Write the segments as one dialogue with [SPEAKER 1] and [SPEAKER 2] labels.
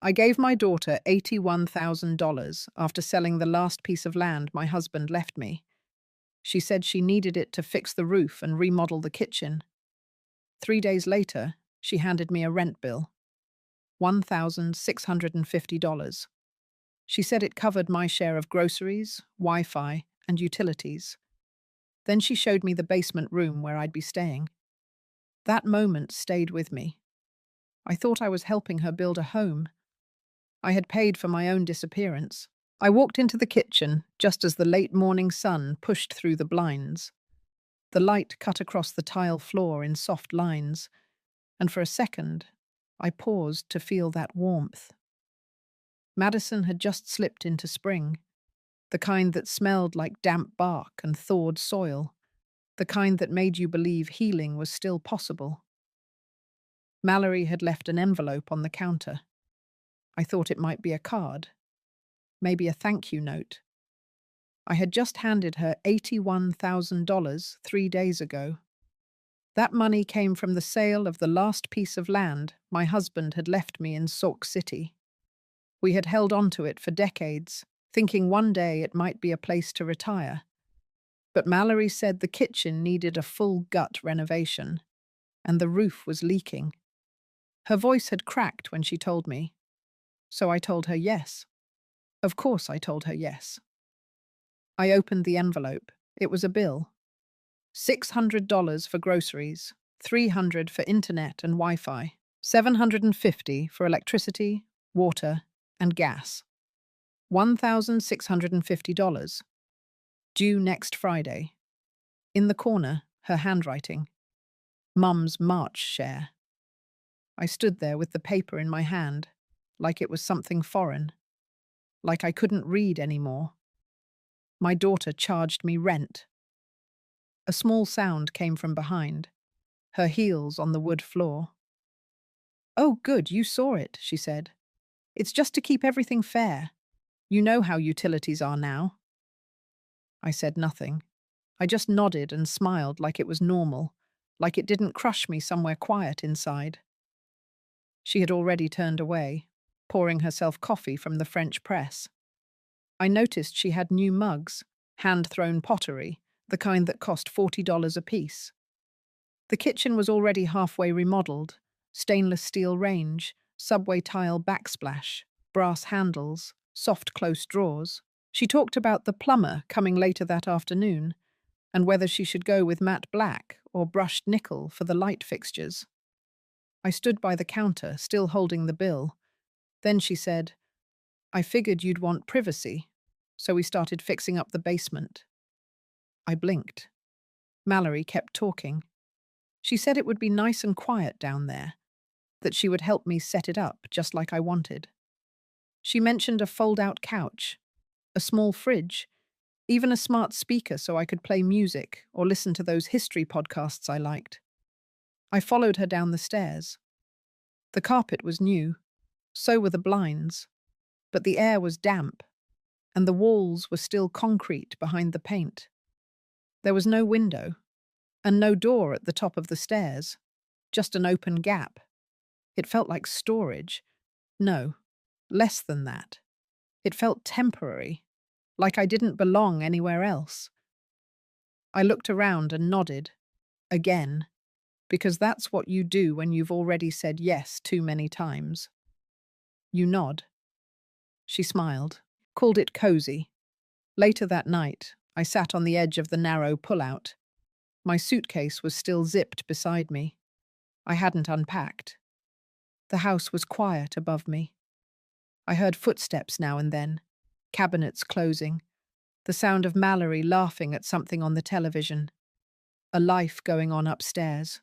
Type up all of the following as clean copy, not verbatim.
[SPEAKER 1] I gave my daughter $81,000 after selling the last piece of land my husband left me. She said she needed it to fix the roof and remodel the kitchen. 3 days later, she handed me a rent bill, $1,650. She said it covered my share of groceries, Wi-Fi, and utilities. Then she showed me the basement room where I'd be staying. That moment stayed with me. I thought I was helping her build a home. I had paid for my own disappearance. I walked into the kitchen just as the late morning sun pushed through the blinds. The light cut across the tile floor in soft lines, and for a second, I paused to feel that warmth. Madison had just slipped into spring, the kind that smelled like damp bark and thawed soil, the kind that made you believe healing was still possible. Mallory had left an envelope on the counter. I thought it might be a card, maybe a thank you note. I had just handed her $81,000 3 days ago. That money came from the sale of the last piece of land my husband had left me in Sauk City. We had held on to it for decades, thinking one day it might be a place to retire. But Mallory said the kitchen needed a full gut renovation, and the roof was leaking. Her voice had cracked when she told me, so I told her yes. Of course I told her yes. I opened the envelope. It was a bill. $600 for groceries, $300 for internet and Wi-Fi, $750 for electricity, water, and gas. $1,650. Due next Friday. In the corner, her handwriting. Mum's March share. I stood there with the paper in my hand, like it was something foreign, like I couldn't read anymore. My daughter charged me rent. A small sound came from behind, her heels on the wood floor. "Oh, good, you saw it," she said. "It's just to keep everything fair. You know how utilities are now." I said nothing. I just nodded and smiled like it was normal, like it didn't crush me somewhere quiet inside. She had already turned away, pouring herself coffee from the French press. I noticed she had new mugs, hand-thrown pottery, the kind that cost $40 apiece. The kitchen was already halfway remodeled, stainless steel range, subway tile backsplash, brass handles, soft close drawers. She talked about the plumber coming later that afternoon, and whether she should go with matte black or brushed nickel for the light fixtures. I stood by the counter, still holding the bill. Then she said, "I figured you'd want privacy, so we started fixing up the basement." I blinked. Mallory kept talking. She said it would be nice and quiet down there, that she would help me set it up just like I wanted. She mentioned a fold-out couch, a small fridge, even a smart speaker so I could play music or listen to those history podcasts I liked. I followed her down the stairs. The carpet was new, so were the blinds, but the air was damp, and the walls were still concrete behind the paint. There was no window, and no door at the top of the stairs, just an open gap. It felt like storage. No, less than that. It felt temporary, like I didn't belong anywhere else. I looked around and nodded, again, because that's what you do when you've already said yes too many times. You nod. She smiled, called it cozy. Later that night, I sat on the edge of the narrow pullout. My suitcase was still zipped beside me. I hadn't unpacked. The house was quiet above me. I heard footsteps now and then, cabinets closing, the sound of Mallory laughing at something on the television, a life going on upstairs.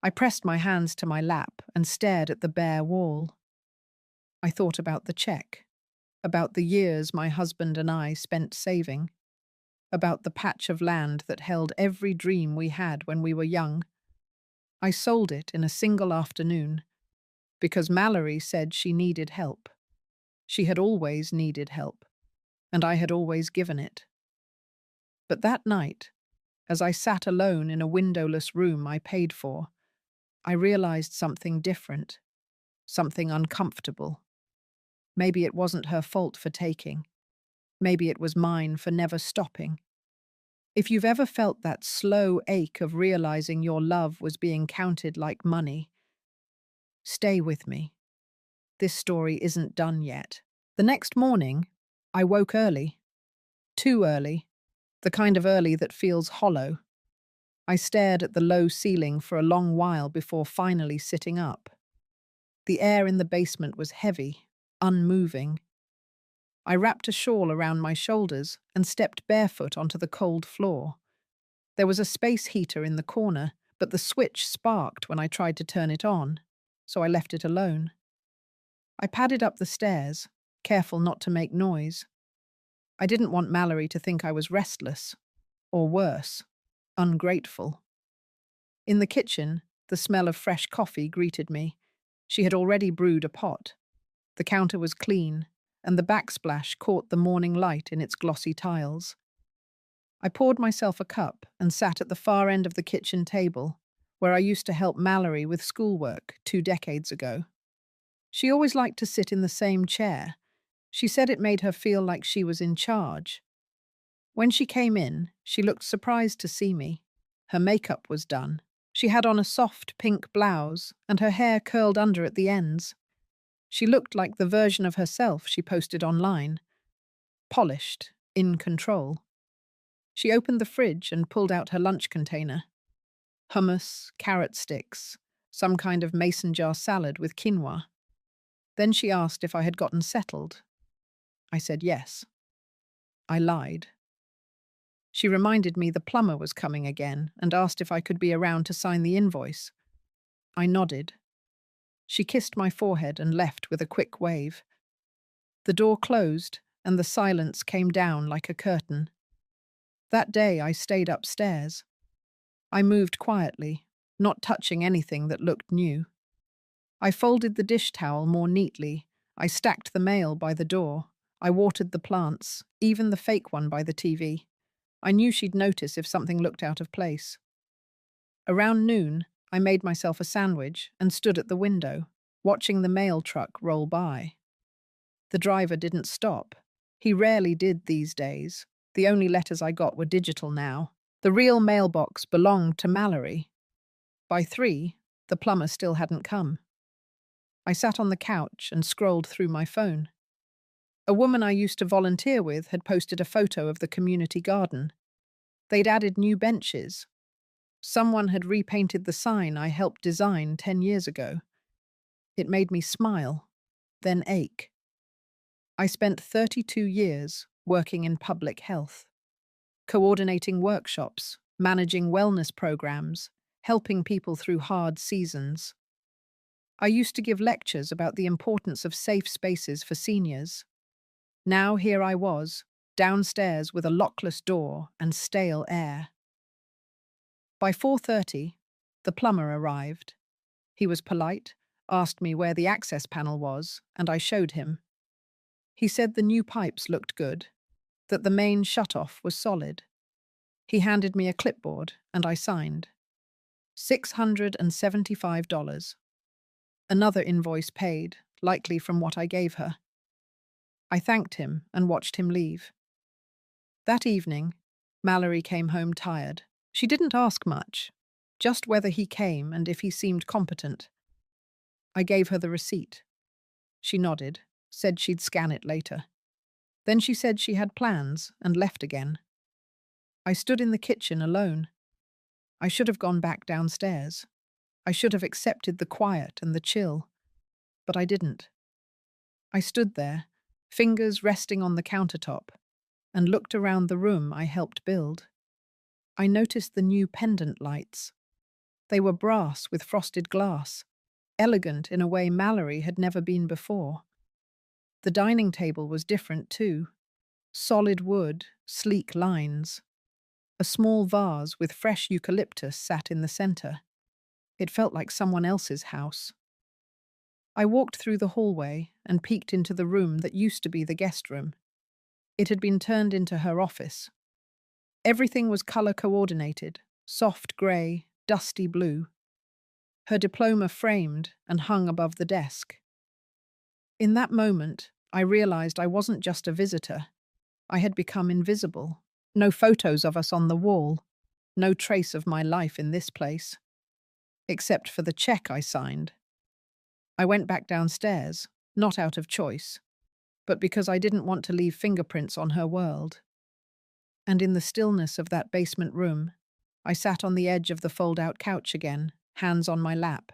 [SPEAKER 1] I pressed my hands to my lap and stared at the bare wall. I thought about the check, about the years my husband and I spent saving, about the patch of land that held every dream we had when we were young. I sold it in a single afternoon because Mallory said she needed help. She had always needed help, and I had always given it. But that night, as I sat alone in a windowless room I paid for, I realized something different, something uncomfortable. Maybe it wasn't her fault for taking. Maybe it was mine for never stopping. If you've ever felt that slow ache of realizing your love was being counted like money, stay with me. This story isn't done yet. The next morning, I woke early. Too early. The kind of early that feels hollow. I stared at the low ceiling for a long while before finally sitting up. The air in the basement was heavy, unmoving. I wrapped a shawl around my shoulders and stepped barefoot onto the cold floor. There was a space heater in the corner, but the switch sparked when I tried to turn it on, so I left it alone. I padded up the stairs, careful not to make noise. I didn't want Mallory to think I was restless, or worse, ungrateful. In the kitchen, the smell of fresh coffee greeted me. She had already brewed a pot. The counter was clean, and the backsplash caught the morning light in its glossy tiles. I poured myself a cup and sat at the far end of the kitchen table, where I used to help Mallory with schoolwork 2 decades ago. She always liked to sit in the same chair. She said it made her feel like she was in charge. When she came in, she looked surprised to see me. Her makeup was done. She had on a soft pink blouse, and her hair curled under at the ends. She looked like the version of herself she posted online. Polished, in control. She opened the fridge and pulled out her lunch container. Hummus, carrot sticks, some kind of mason jar salad with quinoa. Then she asked if I had gotten settled. I said yes. I lied. She reminded me the plumber was coming again and asked if I could be around to sign the invoice. I nodded. She kissed my forehead and left with a quick wave. The door closed and the silence came down like a curtain. That day I stayed upstairs. I moved quietly, not touching anything that looked new. I folded the dish towel more neatly. I stacked the mail by the door. I watered the plants, even the fake one by the TV. I knew she'd notice if something looked out of place. Around noon, I made myself a sandwich and stood at the window, watching the mail truck roll by. The driver didn't stop. He rarely did these days. The only letters I got were digital now. The real mailbox belonged to Mallory. By 3, the plumber still hadn't come. I sat on the couch and scrolled through my phone. A woman I used to volunteer with had posted a photo of the community garden. They'd added new benches. Someone had repainted the sign I helped design 10 years ago. It made me smile, then ache. I spent 32 years working in public health, coordinating workshops, managing wellness programs, helping people through hard seasons. I used to give lectures about the importance of safe spaces for seniors. Now here I was, downstairs with a lockless door and stale air. By 4:30, the plumber arrived. He was polite, asked me where the access panel was, and I showed him. He said the new pipes looked good, that the main shutoff was solid. He handed me a clipboard, and I signed. $675. Another invoice paid, likely from what I gave her. I thanked him and watched him leave. That evening, Mallory came home tired. She didn't ask much, just whether he came and if he seemed competent. I gave her the receipt. She nodded, said she'd scan it later. Then she said she had plans and left again. I stood in the kitchen alone. I should have gone back downstairs. I should have accepted the quiet and the chill, but I didn't. I stood there, fingers resting on the countertop, and looked around the room I helped build. I noticed the new pendant lights. They were brass with frosted glass, elegant in a way Mallory had never been before. The dining table was different too. Solid wood, sleek lines. A small vase with fresh eucalyptus sat in the center. It felt like someone else's house. I walked through the hallway and peeked into the room that used to be the guest room. It had been turned into her office. Everything was color coordinated, soft grey, dusty blue. Her diploma framed and hung above the desk. In that moment, I realized I wasn't just a visitor. I had become invisible. No photos of us on the wall. No trace of my life in this place. Except for the check I signed. I went back downstairs, not out of choice, but because I didn't want to leave fingerprints on her world. And in the stillness of that basement room, I sat on the edge of the fold-out couch again, hands on my lap,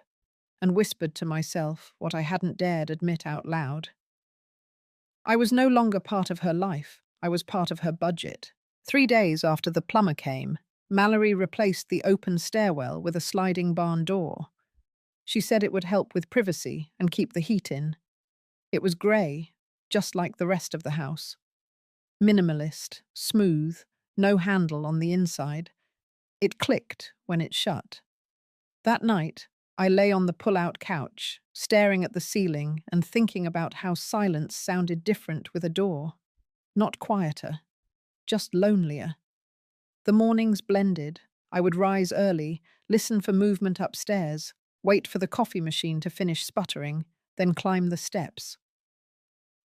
[SPEAKER 1] and whispered to myself what I hadn't dared admit out loud. I was no longer part of her life. I was part of her budget. 3 days after the plumber came, Mallory replaced the open stairwell with a sliding barn door. She said it would help with privacy and keep the heat in. It was grey, just like the rest of the house. Minimalist, smooth, no handle on the inside. It clicked when it shut. That night, I lay on the pull-out couch, staring at the ceiling and thinking about how silence sounded different with a door. Not quieter, just lonelier. The mornings blended. I would rise early, listen for movement upstairs, wait for the coffee machine to finish sputtering, then climb the steps.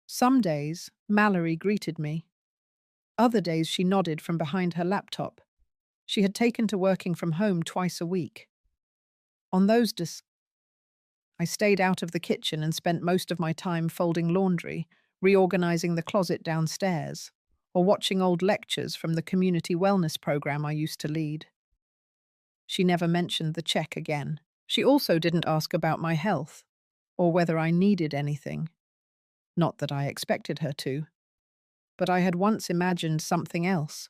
[SPEAKER 1] Some days, Mallory greeted me. Other days she nodded from behind her laptop. She had taken to working from home twice a week. On those days, I stayed out of the kitchen and spent most of my time folding laundry, reorganizing the closet downstairs, or watching old lectures from the community wellness program I used to lead. She never mentioned the check again. She also didn't ask about my health, or whether I needed anything. Not that I expected her to. But I had once imagined something else,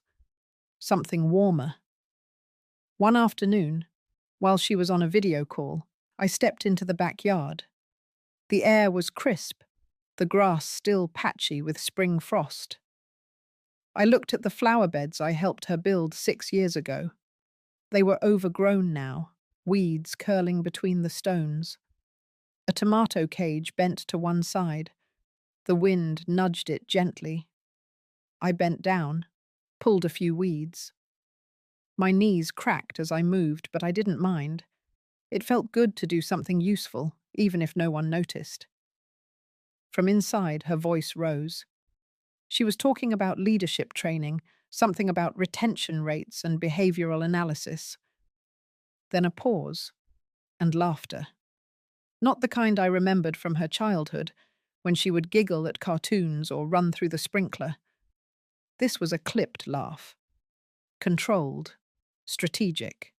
[SPEAKER 1] something warmer. One afternoon, while she was on a video call, I stepped into the backyard. The air was crisp, the grass still patchy with spring frost. I looked at the flower beds I helped her build 6 years ago. They were overgrown now, weeds curling between the stones. A tomato cage bent to one side. The wind nudged it gently. I bent down, pulled a few weeds. My knees cracked as I moved, but I didn't mind. It felt good to do something useful, even if no one noticed. From inside, her voice rose. She was talking about leadership training, something about retention rates and behavioral analysis. Then a pause, and laughter. Not the kind I remembered from her childhood, when she would giggle at cartoons or run through the sprinkler. This was a clipped laugh. Controlled. Strategic.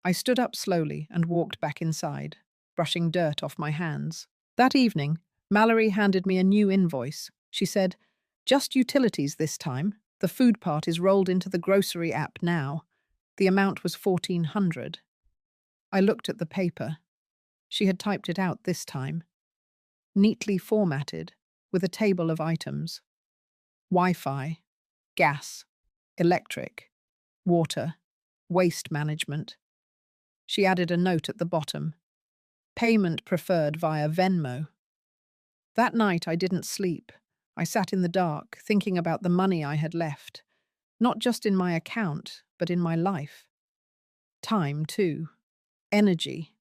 [SPEAKER 1] I stood up slowly and walked back inside, brushing dirt off my hands. That evening, Mallory handed me a new invoice. She said, "Just utilities this time. The food part is rolled into the grocery app now." The amount was $1,400. I looked at the paper. She had typed it out this time. Neatly formatted, with a table of items. Wi-Fi, gas, electric, water, waste management. She added a note at the bottom. Payment preferred via Venmo. That night I didn't sleep. I sat in the dark, thinking about the money I had left. Not just in my account, but in my life. Time, too. Energy.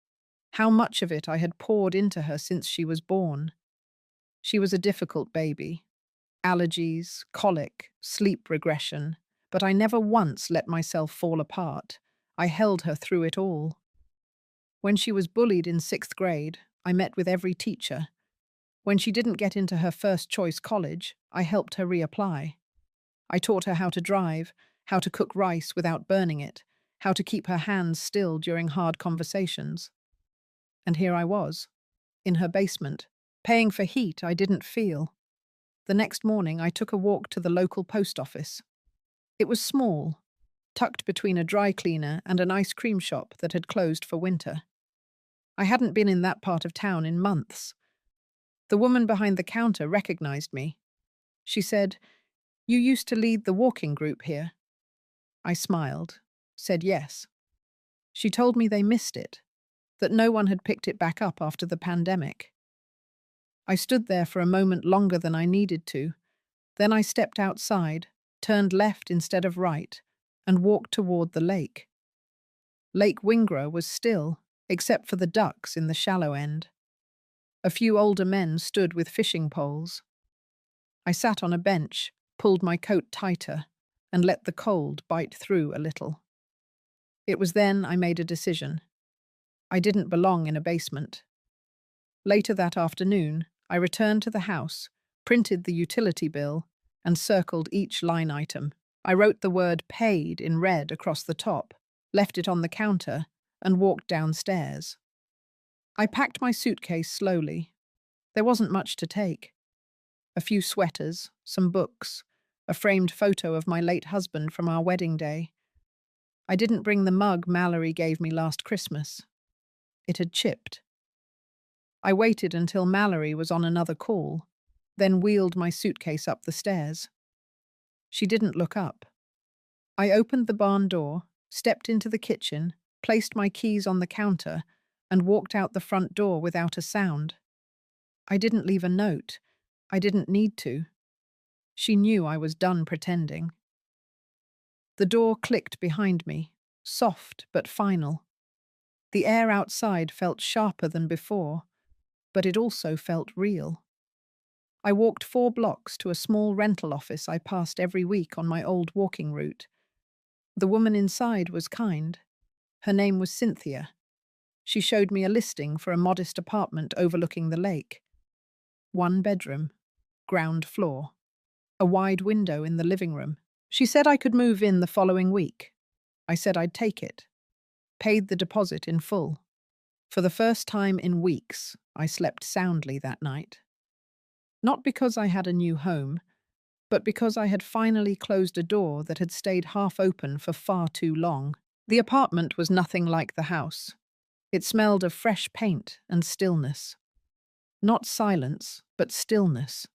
[SPEAKER 1] How much of it I had poured into her since she was born. She was a difficult baby. Allergies, colic, sleep regression. But I never once let myself fall apart. I held her through it all. When she was bullied in 6th grade, I met with every teacher. When she didn't get into her first choice college, I helped her reapply. I taught her how to drive, how to cook rice without burning it, how to keep her hands still during hard conversations. And here I was, in her basement, paying for heat I didn't feel. The next morning I took a walk to the local post office. It was small, tucked between a dry cleaner and an ice cream shop that had closed for winter. I hadn't been in that part of town in months. The woman behind the counter recognized me. She said, "You used to lead the walking group here." I smiled, said yes. She told me they missed it, that no one had picked it back up after the pandemic. I stood there for a moment longer than I needed to. Then I stepped outside, turned left instead of right, and walked toward the lake. Lake Wingra was still, except for the ducks in the shallow end. A few older men stood with fishing poles. I sat on a bench, pulled my coat tighter, and let the cold bite through a little. It was then I made a decision. I didn't belong in a basement. Later that afternoon, I returned to the house, printed the utility bill, and circled each line item. I wrote the word paid in red across the top, left it on the counter, and walked downstairs. I packed my suitcase slowly. There wasn't much to take. A few sweaters, some books, a framed photo of my late husband from our wedding day. I didn't bring the mug Mallory gave me last Christmas. It had chipped. I waited until Mallory was on another call, then wheeled my suitcase up the stairs. She didn't look up. I opened the barn door, stepped into the kitchen, placed my keys on the counter, and walked out the front door without a sound. I didn't leave a note. I didn't need to. She knew I was done pretending. The door clicked behind me, soft but final. The air outside felt sharper than before, but it also felt real. I walked 4 blocks to a small rental office I passed every week on my old walking route. The woman inside was kind. Her name was Cynthia. She showed me a listing for a modest apartment overlooking the lake. 1 bedroom, ground floor, a wide window in the living room. She said I could move in the following week. I said I'd take it. Paid the deposit in full. For the first time in weeks, I slept soundly that night. Not because I had a new home, but because I had finally closed a door that had stayed half open for far too long. The apartment was nothing like the house. It smelled of fresh paint and stillness. Not silence, but stillness.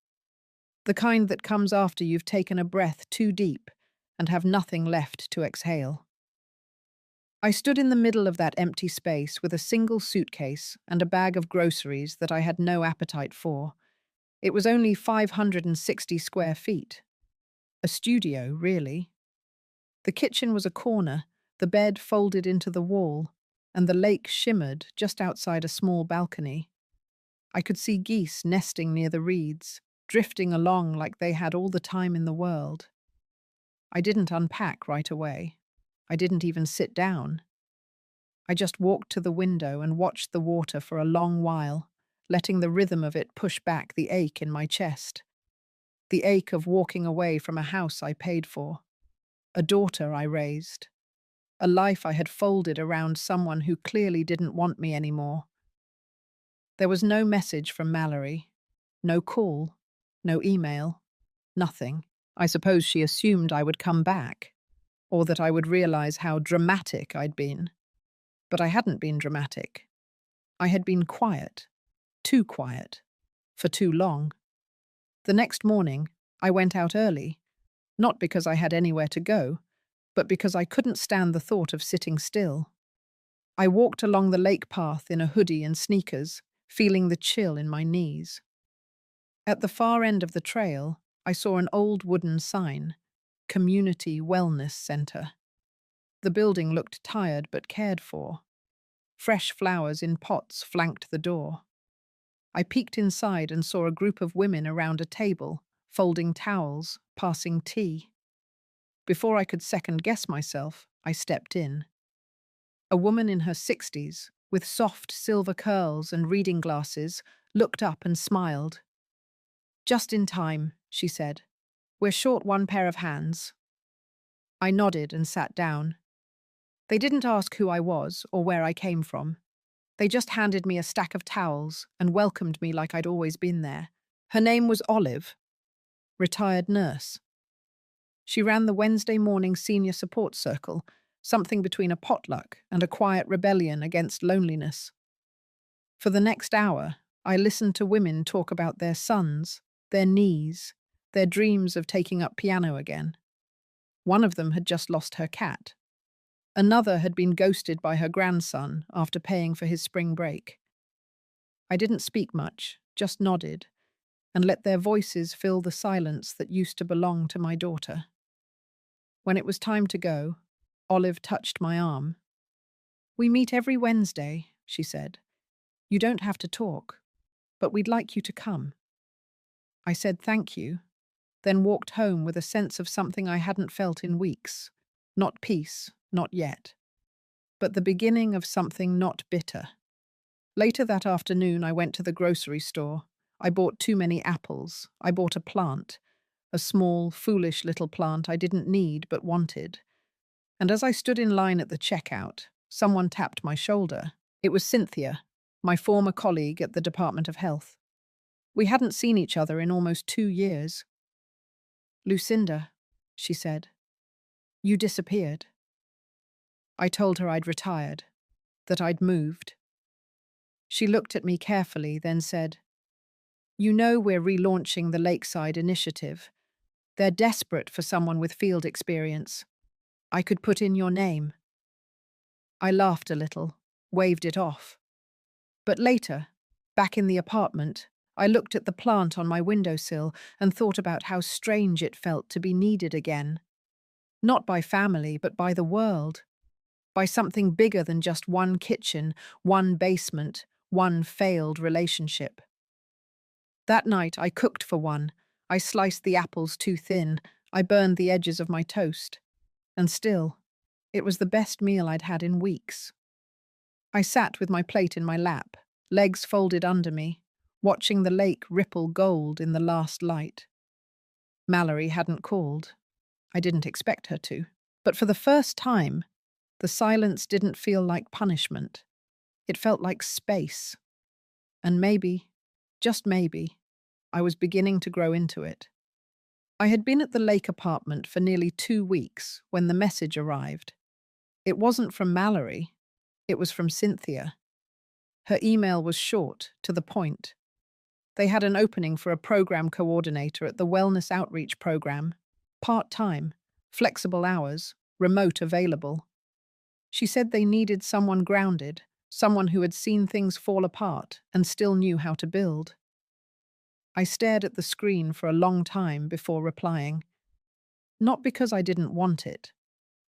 [SPEAKER 1] The kind that comes after you've taken a breath too deep and have nothing left to exhale. I stood in the middle of that empty space with a single suitcase and a bag of groceries that I had no appetite for. It was only 560 square feet. A studio, really. The kitchen was a corner, the bed folded into the wall, and the lake shimmered just outside a small balcony. I could see geese nesting near the reeds, drifting along like they had all the time in the world. I didn't unpack right away. I didn't even sit down. I just walked to the window and watched the water for a long while, letting the rhythm of it push back the ache in my chest. The ache of walking away from a house I paid for, a daughter I raised, a life I had folded around someone who clearly didn't want me anymore. There was no message from Mallory, no call, no email, nothing. I suppose she assumed I would come back, or that I would realize how dramatic I'd been. But I hadn't been dramatic. I had been quiet, too quiet, for too long. The next morning, I went out early, not because I had anywhere to go, but because I couldn't stand the thought of sitting still. I walked along the lake path in a hoodie and sneakers, feeling the chill in my knees. At the far end of the trail, I saw an old wooden sign, Community Wellness Center. The building looked tired but cared for. Fresh flowers in pots flanked the door. I peeked inside and saw a group of women around a table, folding towels, passing tea. Before I could second-guess myself, I stepped in. A woman in her 60s, with soft silver curls and reading glasses, looked up and smiled. "Just in time," she said. "We're short 1 pair of hands." I nodded and sat down. They didn't ask who I was or where I came from. They just handed me a stack of towels and welcomed me like I'd always been there. Her name was Olive, retired nurse. She ran the Wednesday morning senior support circle, something between a potluck and a quiet rebellion against loneliness. For the next hour, I listened to women talk about their sons, their knees, their dreams of taking up piano again. One of them had just lost her cat. Another had been ghosted by her grandson after paying for his spring break. I didn't speak much, just nodded, and let their voices fill the silence that used to belong to my daughter. When it was time to go, Olive touched my arm. "We meet every Wednesday," she said. "You don't have to talk, but we'd like you to come." I said thank you, then walked home with a sense of something I hadn't felt in weeks. Not peace, not yet, but the beginning of something not bitter. Later that afternoon, I went to the grocery store. I bought too many apples. I bought a plant, a small, foolish little plant I didn't need but wanted. And as I stood in line at the checkout, someone tapped my shoulder. It was Cynthia, my former colleague at the Department of Health. We hadn't seen each other in almost 2 years. "Lucinda," she said, "you disappeared." I told her I'd retired, that I'd moved. She looked at me carefully, then said, "You know we're relaunching the Lakeside Initiative. They're desperate for someone with field experience. I could put in your name." I laughed a little, waved it off. But later, back in the apartment, I looked at the plant on my windowsill and thought about how strange it felt to be needed again. Not by family, but by the world. By something bigger than just one kitchen, one basement, one failed relationship. That night, I cooked for one. I sliced the apples too thin. I burned the edges of my toast. And still, it was the best meal I'd had in weeks. I sat with my plate in my lap, legs folded under me, watching the lake ripple gold in the last light. Mallory hadn't called. I didn't expect her to. But for the first time, the silence didn't feel like punishment. It felt like space. And maybe, just maybe, I was beginning to grow into it. I had been at the lake apartment for nearly 2 weeks when the message arrived. It wasn't from Mallory. It was from Cynthia. Her email was short, to the point. They had an opening for a program coordinator at the Wellness Outreach Program. Part-time, flexible hours, remote available. She said they needed someone grounded, someone who had seen things fall apart and still knew how to build. I stared at the screen for a long time before replying. Not because I didn't want it,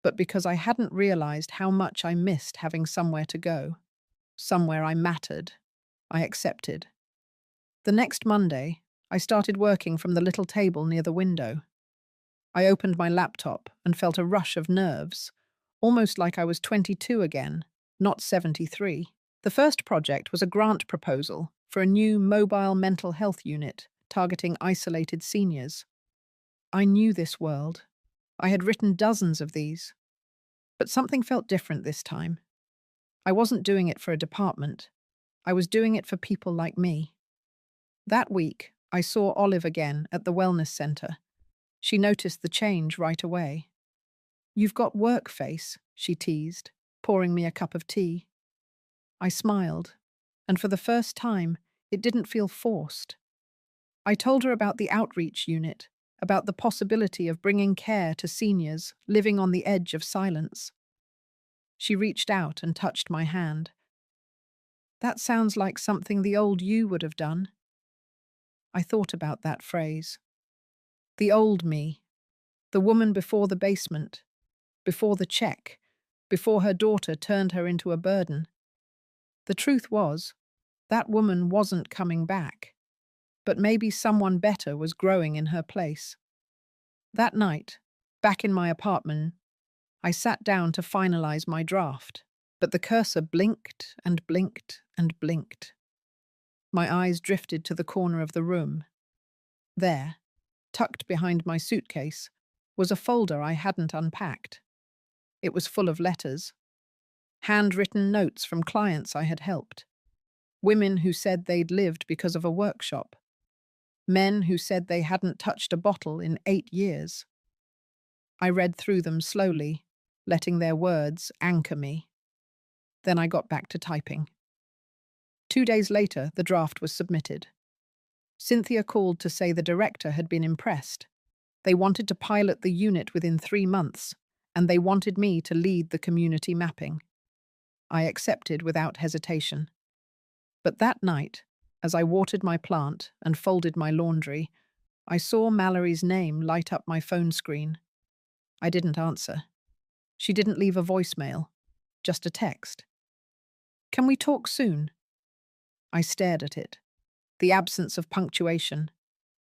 [SPEAKER 1] but because I hadn't realized how much I missed having somewhere to go. Somewhere I mattered. I accepted. The next Monday, I started working from the little table near the window. I opened my laptop and felt a rush of nerves, almost like I was 22 again, not 73. The first project was a grant proposal for a new mobile mental health unit targeting isolated seniors. I knew this world. I had written dozens of these. But something felt different this time. I wasn't doing it for a department. I was doing it for people like me. That week, I saw Olive again at the wellness center. She noticed the change right away. "You've got work face," she teased, pouring me a cup of tea. I smiled, and for the first time, it didn't feel forced. I told her about the outreach unit, about the possibility of bringing care to seniors living on the edge of silence. She reached out and touched my hand. "That sounds like something the old you would have done." I thought about that phrase. The old me, the woman before the basement, before the check, before her daughter turned her into a burden. The truth was, that woman wasn't coming back, but maybe someone better was growing in her place. That night, back in my apartment, I sat down to finalize my draft, but the cursor blinked and blinked and blinked. My eyes drifted to the corner of the room. There, tucked behind my suitcase, was a folder I hadn't unpacked. It was full of letters. Handwritten notes from clients I had helped. Women who said they'd lived because of a workshop. Men who said they hadn't touched a bottle in 8 years. I read through them slowly, letting their words anchor me. Then I got back to typing. 2 days later, the draft was submitted. Cynthia called to say the director had been impressed. They wanted to pilot the unit within 3 months, and they wanted me to lead the community mapping. I accepted without hesitation. But that night, as I watered my plant and folded my laundry, I saw Mallory's name light up my phone screen. I didn't answer. She didn't leave a voicemail, just a text. "Can we talk soon?" I stared at it. The absence of punctuation,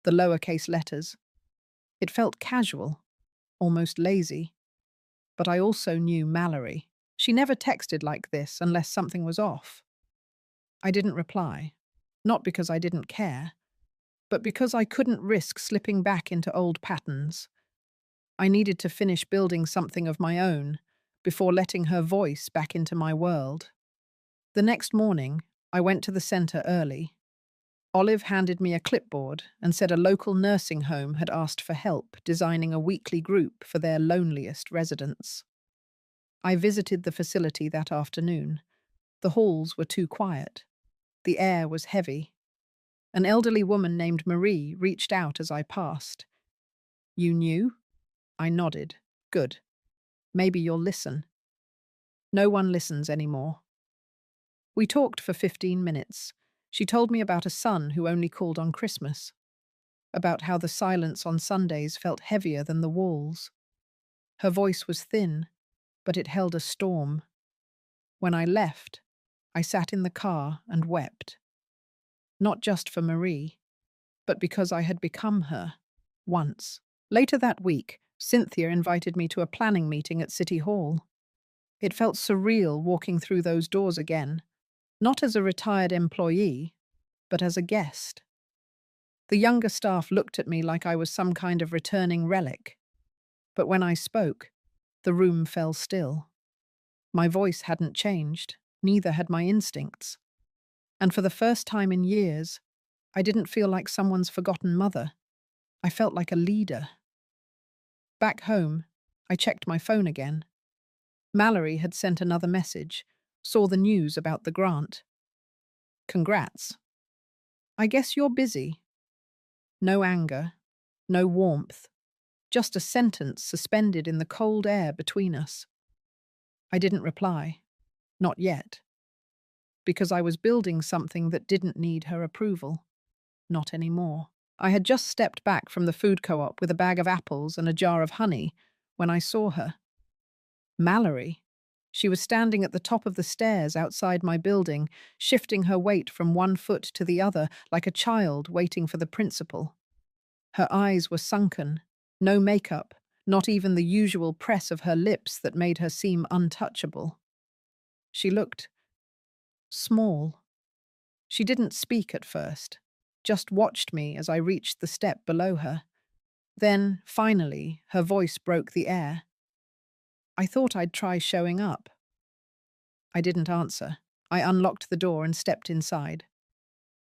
[SPEAKER 1] the lowercase letters. It felt casual, almost lazy, but I also knew Mallory. She never texted like this unless something was off. I didn't reply, not because I didn't care, but because I couldn't risk slipping back into old patterns. I needed to finish building something of my own before letting her voice back into my world. The next morning, I went to the centre early. Olive handed me a clipboard and said a local nursing home had asked for help designing a weekly group for their loneliest residents. I visited the facility that afternoon. The halls were too quiet. The air was heavy. An elderly woman named Marie reached out as I passed. "You knew?" I nodded. "Good. Maybe you'll listen." No one listens anymore. We talked for 15 minutes. She told me about a son who only called on Christmas, about how the silence on Sundays felt heavier than the walls. Her voice was thin, but it held a storm. When I left, I sat in the car and wept. Not just for Marie, but because I had become her, once. Later that week, Cynthia invited me to a planning meeting at City Hall. It felt surreal walking through those doors again, not as a retired employee, but as a guest. The younger staff looked at me like I was some kind of returning relic. But when I spoke, the room fell still. My voice hadn't changed, neither had my instincts. And for the first time in years, I didn't feel like someone's forgotten mother. I felt like a leader. Back home, I checked my phone again. Mallory had sent another message, saw the news about the grant. "Congrats. I guess you're busy." No anger, no warmth, just a sentence suspended in the cold air between us. I didn't reply. Not yet. Because I was building something that didn't need her approval. Not anymore. I had just stepped back from the food co-op with a bag of apples and a jar of honey when I saw her. Mallory. She was standing at the top of the stairs outside my building, shifting her weight from one foot to the other like a child waiting for the principal. Her eyes were sunken, no makeup, not even the usual press of her lips that made her seem untouchable. She looked small. She didn't speak at first, just watched me as I reached the step below her. Then, finally, her voice broke the air. "I thought I'd try showing up." I didn't answer. I unlocked the door and stepped inside.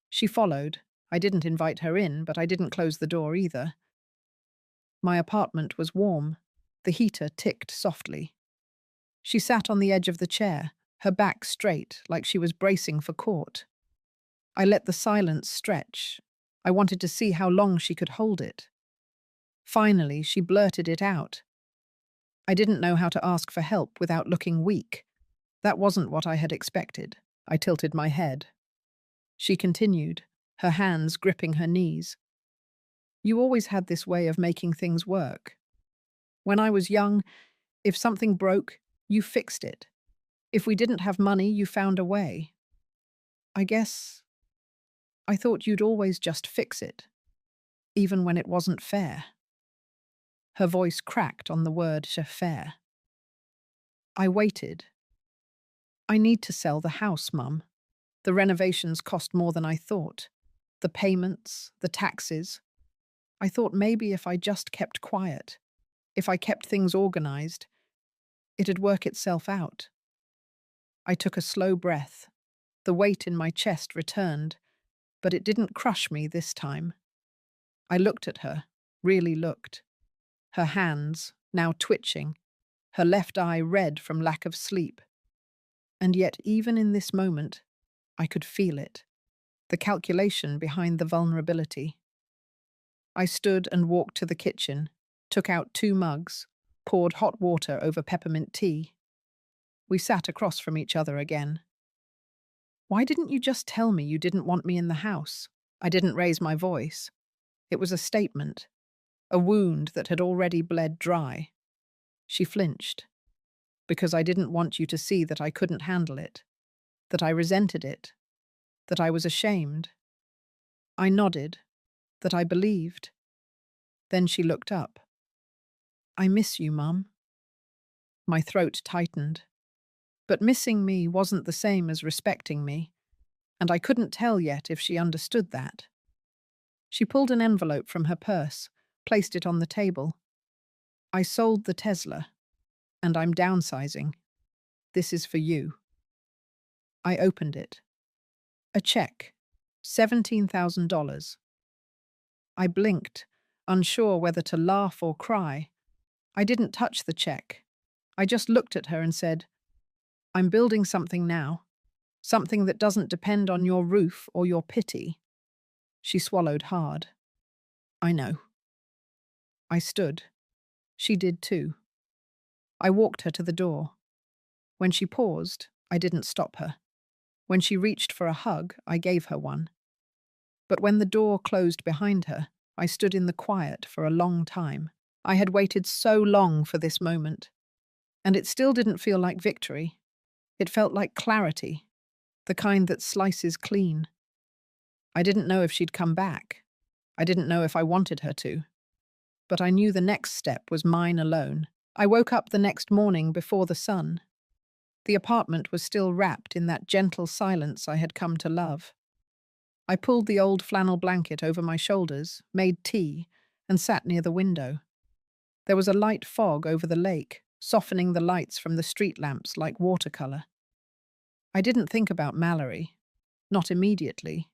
[SPEAKER 1] She followed. I didn't invite her in, but I didn't close the door either. My apartment was warm. The heater ticked softly. She sat on the edge of the chair, her back straight, like she was bracing for court. I let the silence stretch. I wanted to see how long she could hold it. Finally, she blurted it out. I didn't know how to ask for help without looking weak. That wasn't what I had expected. I tilted my head. She continued, her hands gripping her knees. "You always had this way of making things work. When I was young, if something broke, you fixed it. If we didn't have money, you found a way. I guess I thought you'd always just fix it, even when it wasn't fair." Her voice cracked on the word fair. I waited. "I need to sell the house, Mum. The renovations cost more than I thought. The payments, the taxes. I thought maybe if I just kept quiet, if I kept things organized, it'd work itself out." I took a slow breath. The weight in my chest returned, but it didn't crush me this time. I looked at her, really looked. Her hands, now twitching, her left eye red from lack of sleep. And yet, even in this moment, I could feel it, the calculation behind the vulnerability. I stood and walked to the kitchen, took out 2 mugs, poured hot water over peppermint tea. We sat across from each other again. "Why didn't you just tell me you didn't want me in the house?" I didn't raise my voice. It was a statement, a wound that had already bled dry. She flinched. "Because I didn't want you to see that I couldn't handle it, that I resented it, that I was ashamed." I nodded, that I believed. Then she looked up. "I miss you, Mum." My throat tightened. But missing me wasn't the same as respecting me, and I couldn't tell yet if she understood that. She pulled an envelope from her purse, placed it on the table. "I sold the Tesla, and I'm downsizing. This is for you." I opened it. A check. $17,000. I blinked, unsure whether to laugh or cry. I didn't touch the check. I just looked at her and said, "I'm building something now. Something that doesn't depend on your roof or your pity." She swallowed hard. "I know." I stood. She did too. I walked her to the door. When she paused, I didn't stop her. When she reached for a hug, I gave her one. But when the door closed behind her, I stood in the quiet for a long time. I had waited so long for this moment. And it still didn't feel like victory. It felt like clarity, the kind that slices clean. I didn't know if she'd come back. I didn't know if I wanted her to. But I knew the next step was mine alone. I woke up the next morning before the sun. The apartment was still wrapped in that gentle silence I had come to love. I pulled the old flannel blanket over my shoulders, made tea, and sat near the window. There was a light fog over the lake, softening the lights from the street lamps like watercolor. I didn't think about Mallory, not immediately.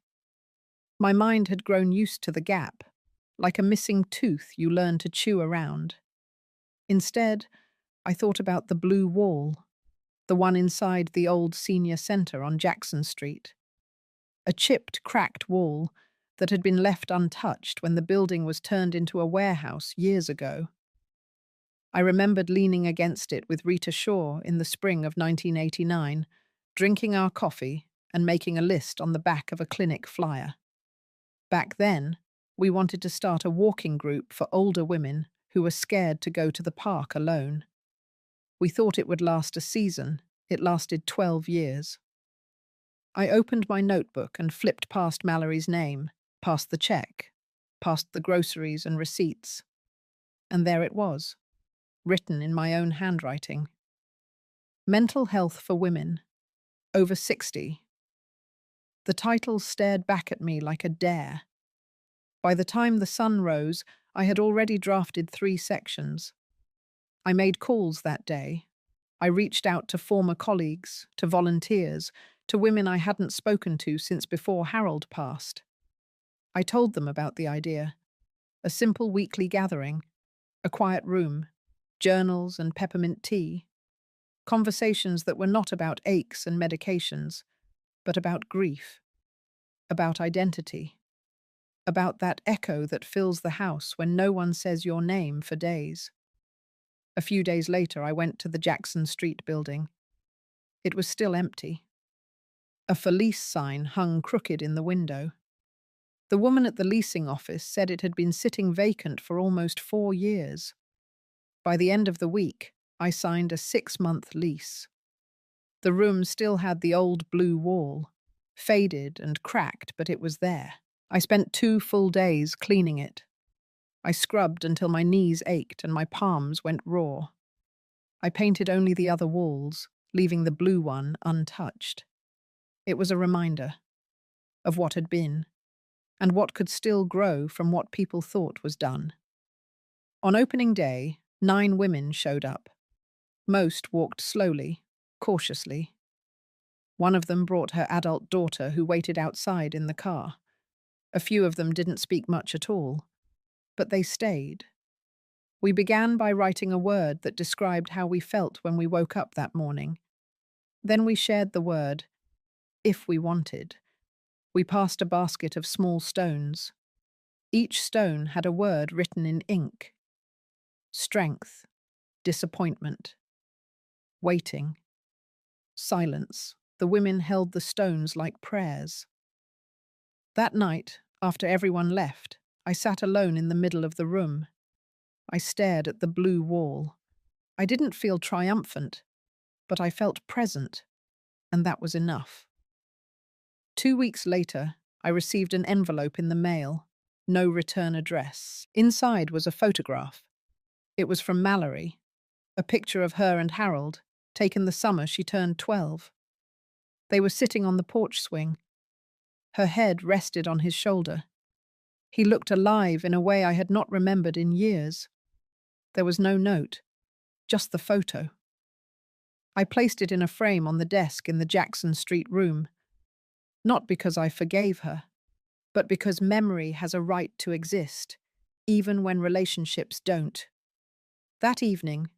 [SPEAKER 1] My mind had grown used to the gap, like a missing tooth you learn to chew around. Instead, I thought about the blue wall, the one inside the old senior center on Jackson Street. A chipped, cracked wall that had been left untouched when the building was turned into a warehouse years ago. I remembered leaning against it with Rita Shaw in the spring of 1989, drinking our coffee and making a list on the back of a clinic flyer. Back then, we wanted to start a walking group for older women who were scared to go to the park alone. We thought it would last a season. It lasted 12 years. I opened my notebook and flipped past Mallory's name, past the check, past the groceries and receipts. And there it was, written in my own handwriting. Mental Health for Women, over 60. The title stared back at me like a dare. By the time the sun rose, I had already drafted 3 sections. I made calls that day. I reached out to former colleagues, to volunteers, to women I hadn't spoken to since before Harold passed. I told them about the idea. A simple weekly gathering, a quiet room, journals and peppermint tea. Conversations that were not about aches and medications, but about grief, about identity, about that echo that fills the house when no one says your name for days. A few days later, I went to the Jackson Street building. It was still empty. A for lease sign hung crooked in the window. The woman at the leasing office said it had been sitting vacant for almost 4 years. By the end of the week, I signed a 6-month lease. The room still had the old blue wall, faded and cracked, but it was there. I spent 2 full days cleaning it. I scrubbed until my knees ached and my palms went raw. I painted only the other walls, leaving the blue one untouched. It was a reminder of what had been, and what could still grow from what people thought was done. On opening day, 9 women showed up. Most walked slowly, cautiously. One of them brought her adult daughter who waited outside in the car. A few of them didn't speak much at all, but they stayed. We began by writing a word that described how we felt when we woke up that morning. Then we shared the word, if we wanted. We passed a basket of small stones. Each stone had a word written in ink. Strength, disappointment, waiting, silence. The women held the stones like prayers. That night, after everyone left, I sat alone in the middle of the room. I stared at the blue wall. I didn't feel triumphant, but I felt present, and that was enough. 2 weeks later, I received an envelope in the mail. no return address. Inside was a photograph. It was from Mallory, a picture of her and Harold, taken the summer she turned 12. They were sitting on the porch swing. Her head rested on his shoulder. He looked alive in a way I had not remembered in years. There was no note, just the photo. I placed it in a frame on the desk in the Jackson Street room, not because I forgave her, but because memory has a right to exist, even when relationships don't. That evening,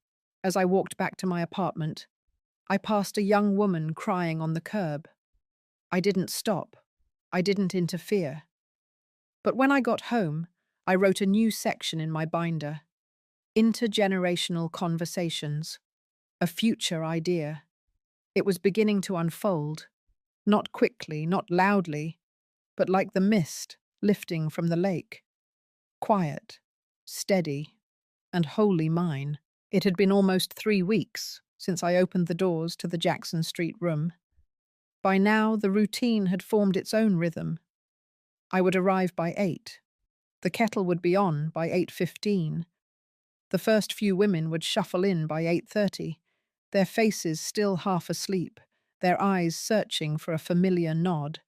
[SPEAKER 1] as I walked back to my apartment, I passed a young woman crying on the curb. I didn't stop. I didn't interfere. But when I got home, I wrote a new section in my binder: Intergenerational Conversations, a future idea. It was beginning to unfold, not quickly, not loudly, but like the mist lifting from the lake. Quiet, steady, and wholly mine. It had been almost 3 weeks since I opened the doors to the Jackson Street room. By now, the routine had formed its own rhythm. I would arrive by 8. The kettle would be on by 8:15. The first few women would shuffle in by 8:30, their faces still half asleep, their eyes searching for a familiar nod.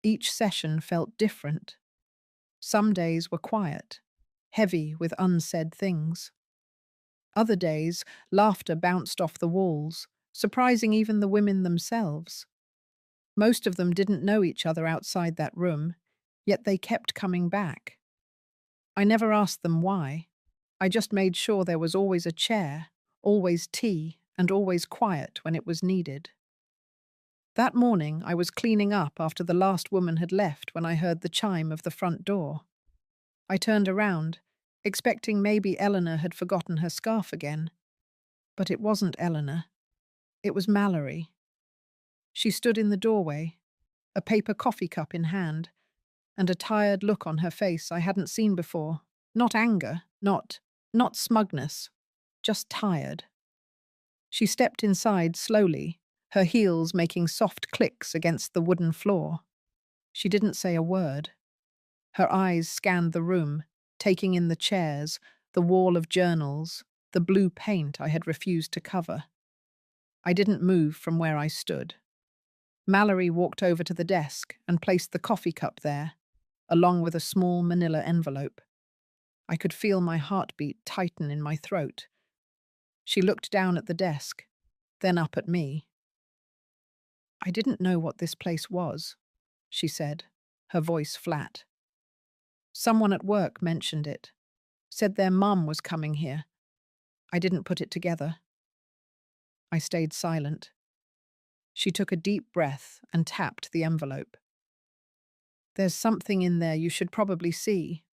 [SPEAKER 1] Each session felt different. Some days were quiet, heavy with unsaid things. Other days, laughter bounced off the walls, surprising even the women themselves. Most of them didn't know each other outside that room, yet they kept coming back. I never asked them why. I just made sure there was always a chair, always tea, and always quiet when it was needed. That morning, I was cleaning up after the last woman had left when I heard the chime of the front door. I turned around, expecting maybe Eleanor had forgotten her scarf again. But it wasn't Eleanor. It was Mallory. She stood in the doorway, a paper coffee cup in hand, and a tired look on her face I hadn't seen before. Not anger, not smugness, just tired. She stepped inside slowly, her heels making soft clicks against the wooden floor. She didn't say a word. Her eyes scanned the room, taking in the chairs, the wall of journals, the blue paint I had refused to cover. I didn't move from where I stood. Mallory walked over to the desk and placed the coffee cup there, along with a small manila envelope. I could feel my heartbeat tighten in my throat. She looked down at the desk, then up at me. "I didn't know what this place was," she said, her voice flat. "Someone at work mentioned it, said their mum was coming here. I didn't put it together." I stayed silent. She took a deep breath and tapped the envelope. "There's something in there you should probably see.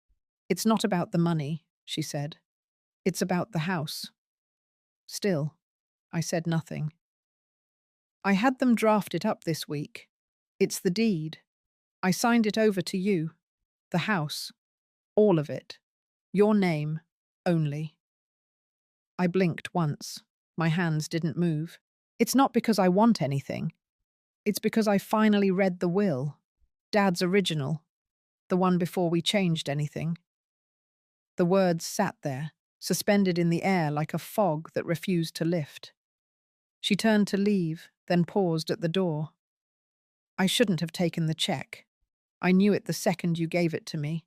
[SPEAKER 1] It's not about the money," she said. "It's about the house." Still, I said nothing. "I had them draft it up this week. It's the deed. I signed it over to you. The house. All of it. Your name. Only." I blinked once. My hands didn't move. "It's not because I want anything. It's because I finally read the will. Dad's original. The one before we changed anything." The words sat there, suspended in the air like a fog that refused to lift. She turned to leave, then paused at the door. "I shouldn't have taken the check. I knew it the second you gave it to me.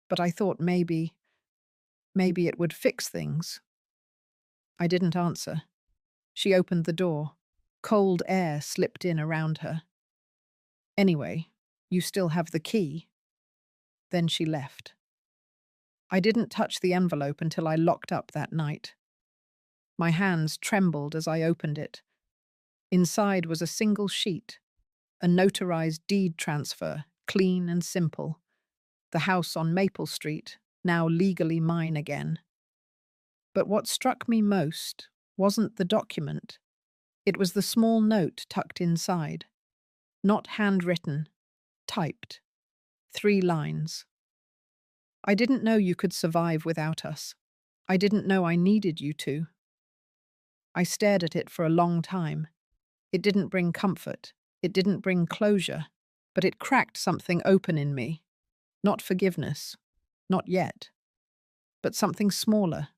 [SPEAKER 1] But I thought maybe it would fix things." I didn't answer. She opened the door. Cold air slipped in around her. "Anyway, you still have the key." Then she left. I didn't touch the envelope until I locked up that night. My hands trembled as I opened it. Inside was a single sheet, a notarized deed transfer, clean and simple. The house on Maple Street, now legally mine again. But what struck me most wasn't the document. It was the small note tucked inside. Not handwritten, typed. 3 lines. "I didn't know you could survive without us. I didn't know I needed you to." I stared at it for a long time. It didn't bring comfort. It didn't bring closure. But it cracked something open in me. Not forgiveness, not yet, but something smaller,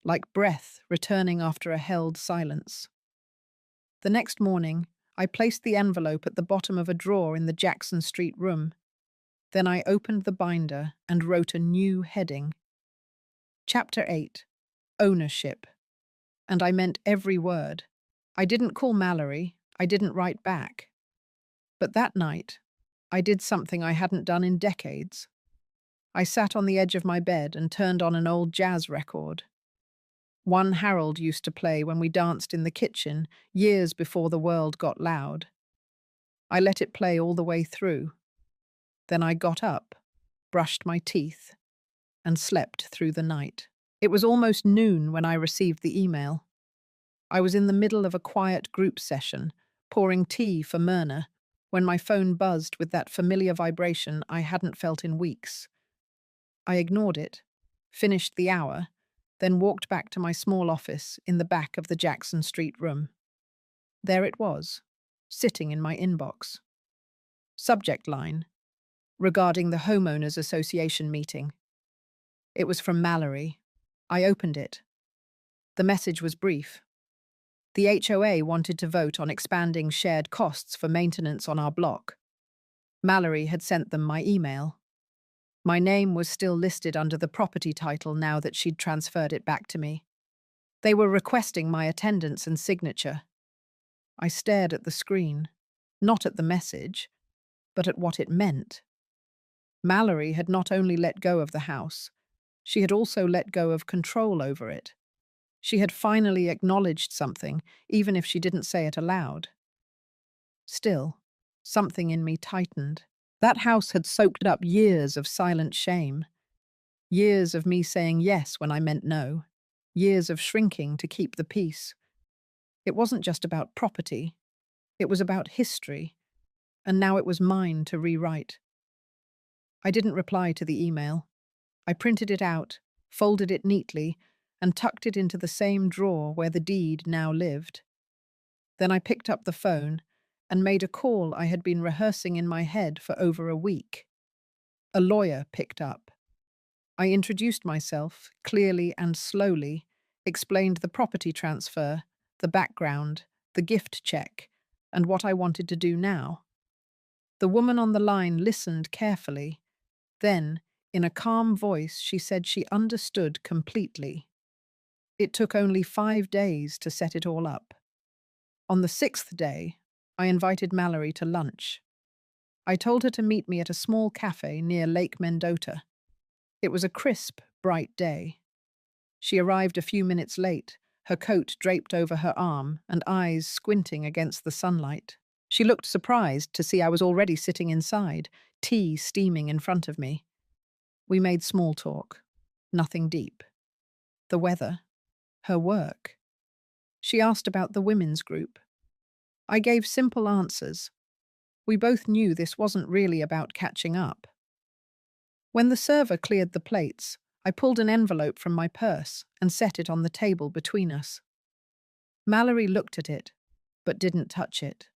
[SPEAKER 1] like breath returning after a held silence. The next morning, I placed the envelope at the bottom of a drawer in the Jackson Street room. Then I opened the binder and wrote a new heading. Chapter 8, Ownership. And I meant every word. I didn't call Mallory, I didn't write back. But that night, I did something I hadn't done in decades. I sat on the edge of my bed and turned on an old jazz record. One Harold used to play when we danced in the kitchen, years before the world got loud. I let it play all the way through. Then I got up, brushed my teeth, and slept through the night. It was almost noon when I received the email. I was in the middle of a quiet group session, pouring tea for Myrna, when my phone buzzed with that familiar vibration I hadn't felt in weeks. I ignored it, finished the hour, then walked back to my small office in the back of the Jackson Street room. There it was, sitting in my inbox. Subject line: regarding the Homeowners Association meeting. It was from Mallory. I opened it. The message was brief. The HOA wanted to vote on expanding shared costs for maintenance on our block. Mallory had sent them my email. My name was still listed under the property title now that she'd transferred it back to me. They were requesting my attendance and signature. I stared at the screen, not at the message, but at what it meant. Mallory had not only let go of the house, she had also let go of control over it. She had finally acknowledged something, even if she didn't say it aloud. Still, something in me tightened. That house had soaked up years of silent shame. Years of me saying yes when I meant no. Years of shrinking to keep the peace. It wasn't just about property. It was about history. And now it was mine to rewrite. I didn't reply to the email. I printed it out, folded it neatly, and tucked it into the same drawer where the deed now lived. Then I picked up the phone and made a call I had been rehearsing in my head for over a week. A lawyer picked up. I introduced myself, clearly and slowly, explained the property transfer, the background, the gift check, and what I wanted to do now. The woman on the line listened carefully. Then, in a calm voice, she said she understood completely. It took only 5 days to set it all up. On the 6th day, I invited Mallory to lunch. I told her to meet me at a small cafe near Lake Mendota. It was a crisp, bright day. She arrived a few minutes late, her coat draped over her arm and eyes squinting against the sunlight. She looked surprised to see I was already sitting inside, tea steaming in front of me. We made small talk, nothing deep. The weather, her work. She asked about the women's group. I gave simple answers. We both knew this wasn't really about catching up. When the server cleared the plates, I pulled an envelope from my purse and set it on the table between us. Mallory looked at it, but didn't touch it.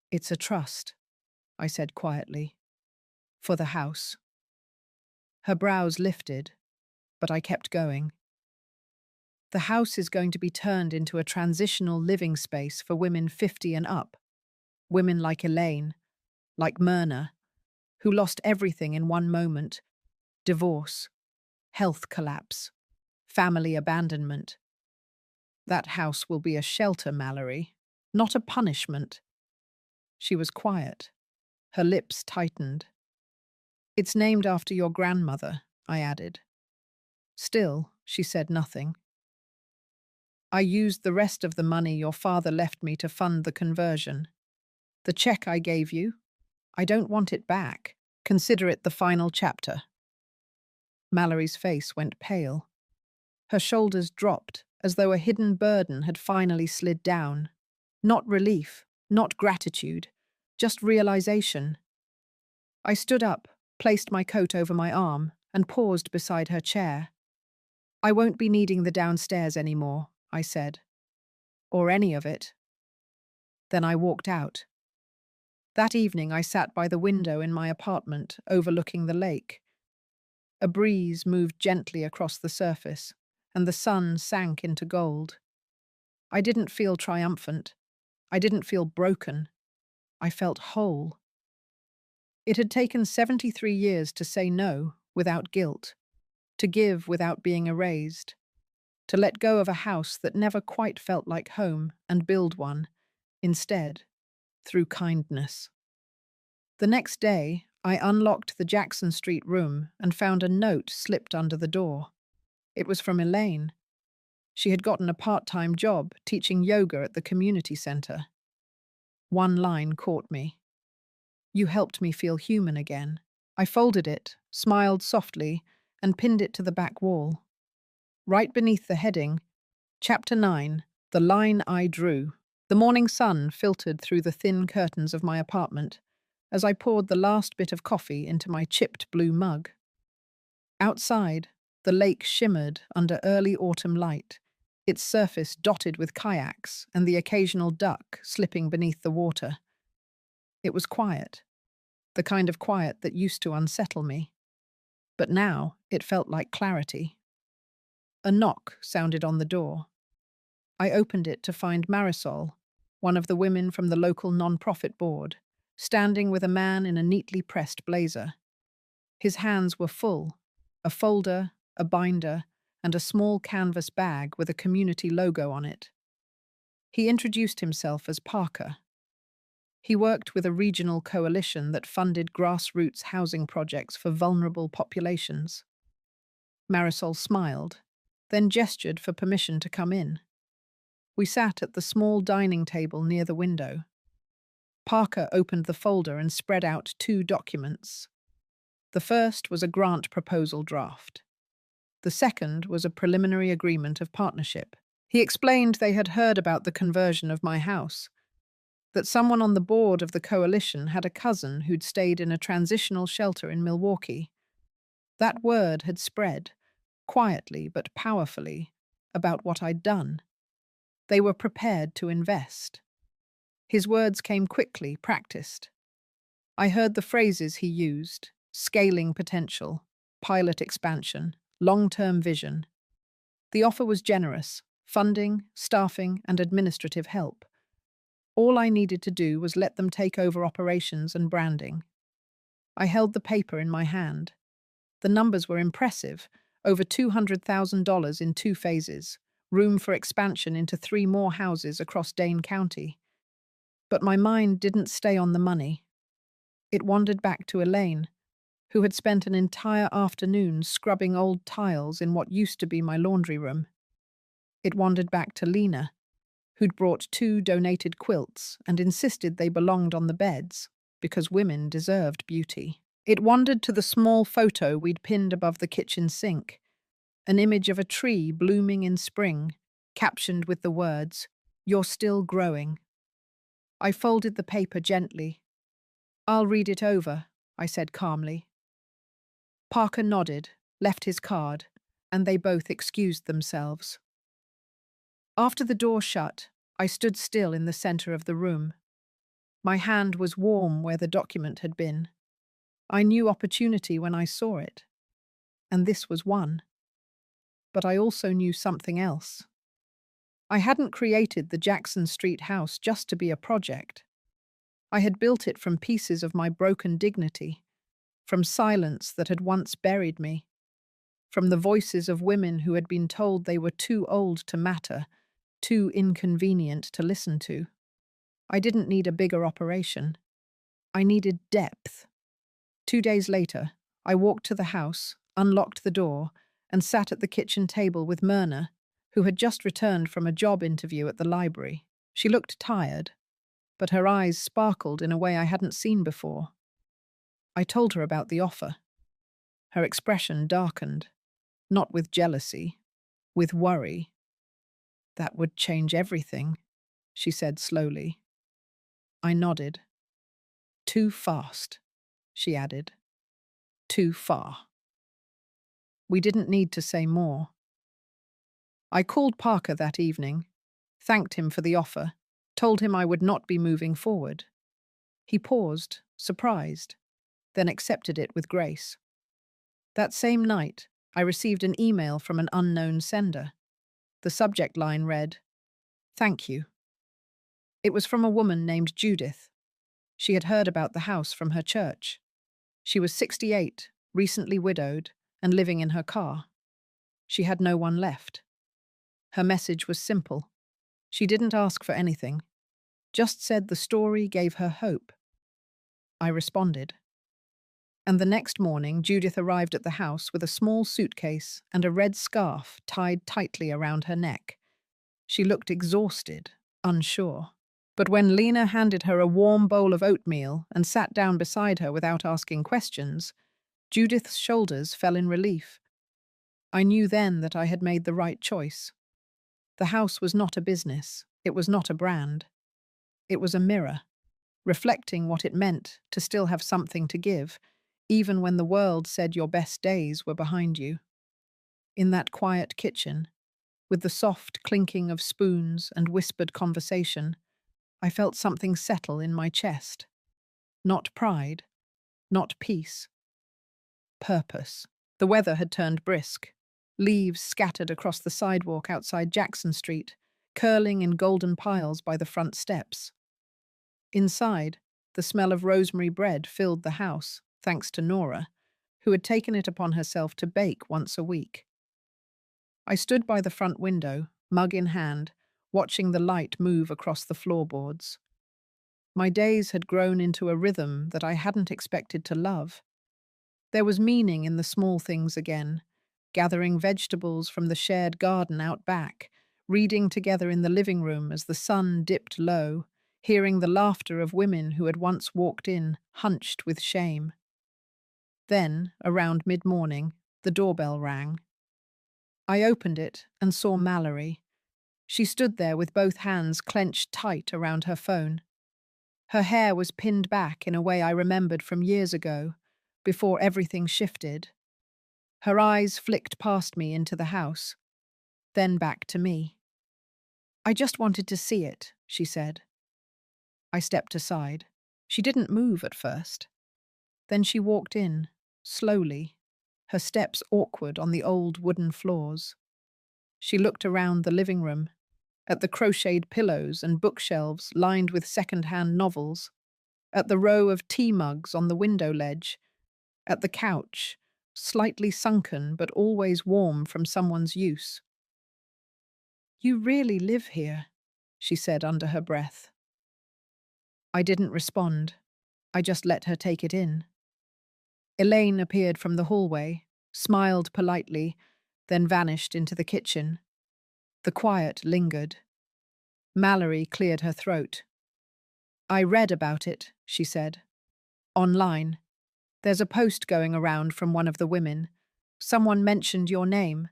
[SPEAKER 1] "It's a trust," I said quietly, "for the house." Her brows lifted, but I kept going. The house is going to be turned into a transitional living space for women 50 and up. Women like Elaine, like Myrna, who lost everything in one moment: divorce, health collapse, family abandonment. That house will be a shelter, Mallory, not a punishment. She was quiet. Her lips tightened. "It's named after your grandmother," I added. Still, she said nothing. "I used the rest of the money your father left me to fund the conversion. The check I gave you, I don't want it back. Consider it the final chapter." Mallory's face went pale. Her shoulders dropped, as though a hidden burden had finally slid down. Not relief, not gratitude, just realization. I stood up, placed my coat over my arm, and paused beside her chair. "I won't be needing the downstairs anymore," I said. "Or any of it." Then I walked out. That evening I sat by the window in my apartment, overlooking the lake. A breeze moved gently across the surface, and the sun sank into gold. I didn't feel triumphant. I didn't feel broken. I felt whole. It had taken 73 years to say no without guilt, to give without being erased, to let go of a house that never quite felt like home and build one, instead, through kindness. The next day, I unlocked the Jackson Street room and found a note slipped under the door. It was from Elaine. She had gotten a part-time job teaching yoga at the community center. One line caught me. "You helped me feel human again." I folded it, smiled softly, and pinned it to the back wall. Right beneath the heading, Chapter 9, The Line I Drew. The morning sun filtered through the thin curtains of my apartment as I poured the last bit of coffee into my chipped blue mug. Outside, the lake shimmered under early autumn light, its surface dotted with kayaks and the occasional duck slipping beneath the water. It was quiet, the kind of quiet that used to unsettle me. But now it felt like clarity. A knock sounded on the door. I opened it to find Marisol, one of the women from the local non-profit board, standing with a man in a neatly pressed blazer. His hands were full, a folder, a binder, and a small canvas bag with a community logo on it. He introduced himself as Parker. He worked with a regional coalition that funded grassroots housing projects for vulnerable populations. Marisol smiled, then gestured for permission to come in. We sat at the small dining table near the window. Parker opened the folder and spread out 2 documents. The first was a grant proposal draft. The second was a preliminary agreement of partnership. He explained they had heard about the conversion of my house, that someone on the board of the coalition had a cousin who'd stayed in a transitional shelter in Milwaukee. That word had spread, quietly but powerfully, about what I'd done. They were prepared to invest. His words came quickly, practiced. I heard the phrases he used: scaling potential, pilot expansion, long-term vision. The offer was generous: funding, staffing, and administrative help. All I needed to do was let them take over operations and branding. I held the paper in my hand. The numbers were impressive: over $200,000 in 2 phases, room for expansion into 3 more houses across Dane County. But my mind didn't stay on the money. It wandered back to Elaine, who had spent an entire afternoon scrubbing old tiles in what used to be my laundry room. It wandered back to Lena, who'd brought 2 donated quilts and insisted they belonged on the beds because women deserved beauty. It wandered to the small photo we'd pinned above the kitchen sink, an image of a tree blooming in spring, captioned with the words, "You're still growing." I folded the paper gently. "I'll read it over," I said calmly. Parker nodded, left his card, and they both excused themselves. After the door shut, I stood still in the center of the room. My hand was warm where the document had been. I knew opportunity when I saw it, and this was one. But I also knew something else. I hadn't created the Jackson Street house just to be a project. I had built it from pieces of my broken dignity, from silence that had once buried me, from the voices of women who had been told they were too old to matter, too inconvenient to listen to. I didn't need a bigger operation. I needed depth. 2 days later, I walked to the house, unlocked the door, and sat at the kitchen table with Myrna, who had just returned from a job interview at the library. She looked tired, but her eyes sparkled in a way I hadn't seen before. I told her about the offer. Her expression darkened, not with jealousy, with worry. "That would change everything," she said slowly. I nodded. "Too fast," she added. "Too far." We didn't need to say more. I called Parker that evening, thanked him for the offer, told him I would not be moving forward. He paused, surprised, then accepted it with grace. That same night, I received an email from an unknown sender. The subject line read, "Thank you." It was from a woman named Judith. She had heard about the house from her church. She was 68, recently widowed, and living in her car. She had no one left. Her message was simple. She didn't ask for anything, just said the story gave her hope. I responded. And the next morning, Judith arrived at the house with a small suitcase and a red scarf tied tightly around her neck. She looked exhausted, unsure. But when Lena handed her a warm bowl of oatmeal and sat down beside her without asking questions, Judith's shoulders fell in relief. I knew then that I had made the right choice. The house was not a business. It was not a brand. It was a mirror, reflecting what it meant to still have something to give, even when the world said your best days were behind you. In that quiet kitchen, with the soft clinking of spoons and whispered conversation, I felt something settle in my chest. Not pride, not peace. Purpose. The weather had turned brisk. Leaves scattered across the sidewalk outside Jackson Street, curling in golden piles by the front steps. Inside, the smell of rosemary bread filled the house, thanks to Nora, who had taken it upon herself to bake once a week. I stood by the front window, mug in hand, watching the light move across the floorboards. My days had grown into a rhythm that I hadn't expected to love. There was meaning in the small things again, gathering vegetables from the shared garden out back, reading together in the living room as the sun dipped low, hearing the laughter of women who had once walked in, hunched with shame. Then, around mid-morning, the doorbell rang. I opened it and saw Mallory. She stood there with both hands clenched tight around her phone. Her hair was pinned back in a way I remembered from years ago, before everything shifted. Her eyes flicked past me into the house, then back to me. "I just wanted to see it," she said. I stepped aside. She didn't move at first. Then she walked in, slowly, her steps awkward on the old wooden floors. She looked around the living room, at the crocheted pillows and bookshelves lined with second-hand novels, at the row of tea mugs on the window ledge, at the couch, slightly sunken but always warm from someone's use. "You really live here," she said under her breath. I didn't respond. I just let her take it in. Elaine appeared from the hallway, smiled politely, then vanished into the kitchen. The quiet lingered. Mallory cleared her throat. "I read about it," she said. "Online. There's a post going around from one of the women. Someone mentioned your name.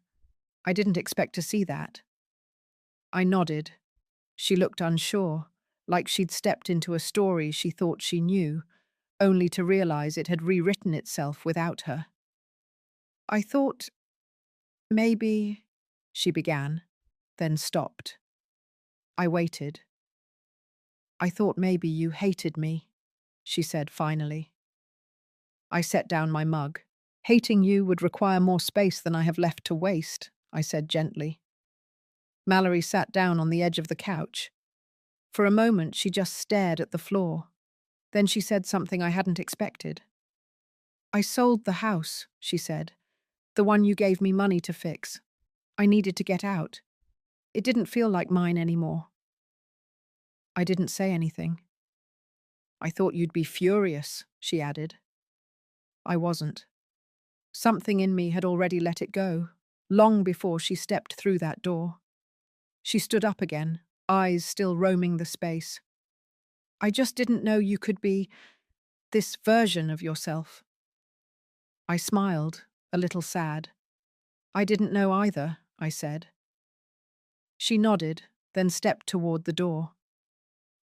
[SPEAKER 1] I didn't expect to see that." I nodded. She looked unsure, like she'd stepped into a story she thought she knew, only to realize it had rewritten itself without her. "I thought maybe," she began, then stopped. I waited. "I thought maybe you hated me," she said finally. I set down my mug. "Hating you would require more space than I have left to waste," I said gently. Mallory sat down on the edge of the couch. For a moment, she just stared at the floor. Then she said something I hadn't expected. "I sold the house," she said. "The one you gave me money to fix. I needed to get out. It didn't feel like mine anymore." I didn't say anything. "I thought you'd be furious," she added. I wasn't. Something in me had already let it go, long before she stepped through that door. She stood up again, eyes still roaming the space. "I just didn't know you could be this version of yourself." I smiled, a little sad. "I didn't know either," I said. She nodded, then stepped toward the door.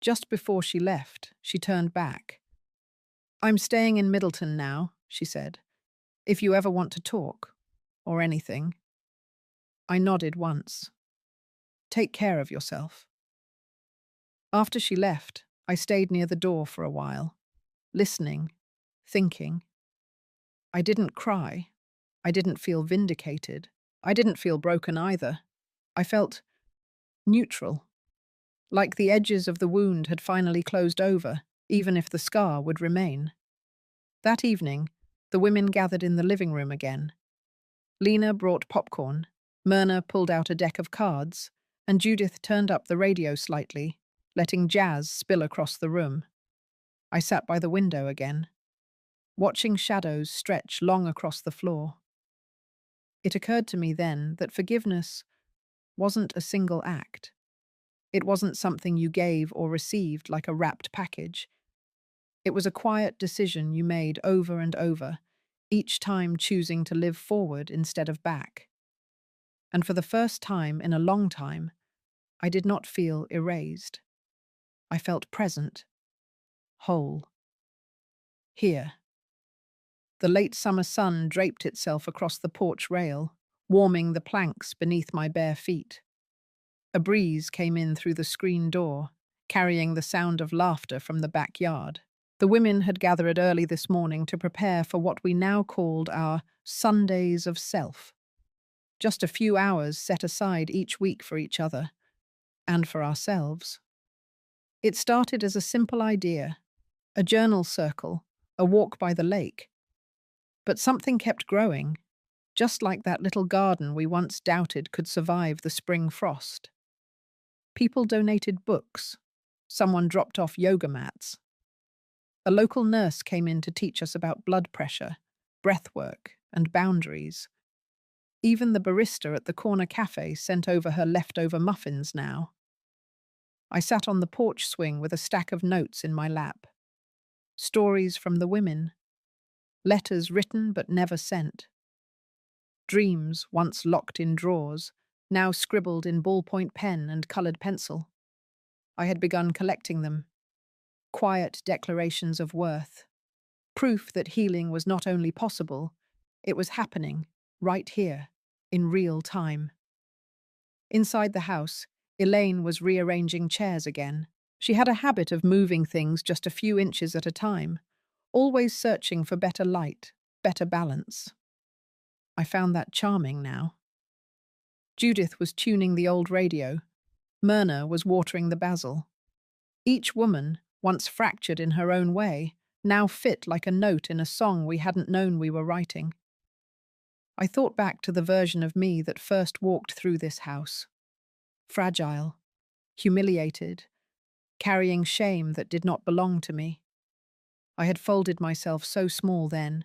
[SPEAKER 1] Just before she left, she turned back. "I'm staying in Middleton now," she said. "If you ever want to talk, or anything." I nodded once. "Take care of yourself." After she left, I stayed near the door for a while. listening, thinking. I didn't cry. I didn't feel vindicated. I didn't feel broken either. I felt neutral, like the edges of the wound had finally closed over, even if the scar would remain. That evening, the women gathered in the living room again. Lena brought popcorn, Myrna pulled out a deck of cards, and Judith turned up the radio slightly, letting jazz spill across the room. I sat by the window again, watching shadows stretch long across the floor. It occurred to me then that forgiveness wasn't a single act. It wasn't something you gave or received like a wrapped package. It was a quiet decision you made over and over, each time choosing to live forward instead of back. And for the first time in a long time, I did not feel erased. I felt present, whole. Here. The late summer sun draped itself across the porch rail, warming the planks beneath my bare feet. A breeze came in through the screen door, carrying the sound of laughter from the backyard. The women had gathered early this morning to prepare for what we now called our Sundays of Self. Just a few hours set aside each week for each other, and for ourselves. It started as a simple idea, a journal circle, a walk by the lake. But something kept growing, just like that little garden we once doubted could survive the spring frost. People donated books. Someone dropped off yoga mats. A local nurse came in to teach us about blood pressure, breath work, and boundaries. Even the barista at the corner cafe sent over her leftover muffins now. I sat on the porch swing with a stack of notes in my lap. Stories from the women. Letters written but never sent. Dreams once locked in drawers, now scribbled in ballpoint pen and coloured pencil. I had begun collecting them. Quiet declarations of worth. Proof that healing was not only possible, it was happening, right here, in real time. Inside the house, Elaine was rearranging chairs again. She had a habit of moving things just a few inches at a time, always searching for better light, better balance. I found that charming now. Judith was tuning the old radio. Myrna was watering the basil. Each woman, once fractured in her own way, now fit like a note in a song we hadn't known we were writing. I thought back to the version of me that first walked through this house. Fragile, humiliated, carrying shame that did not belong to me. I had folded myself so small then,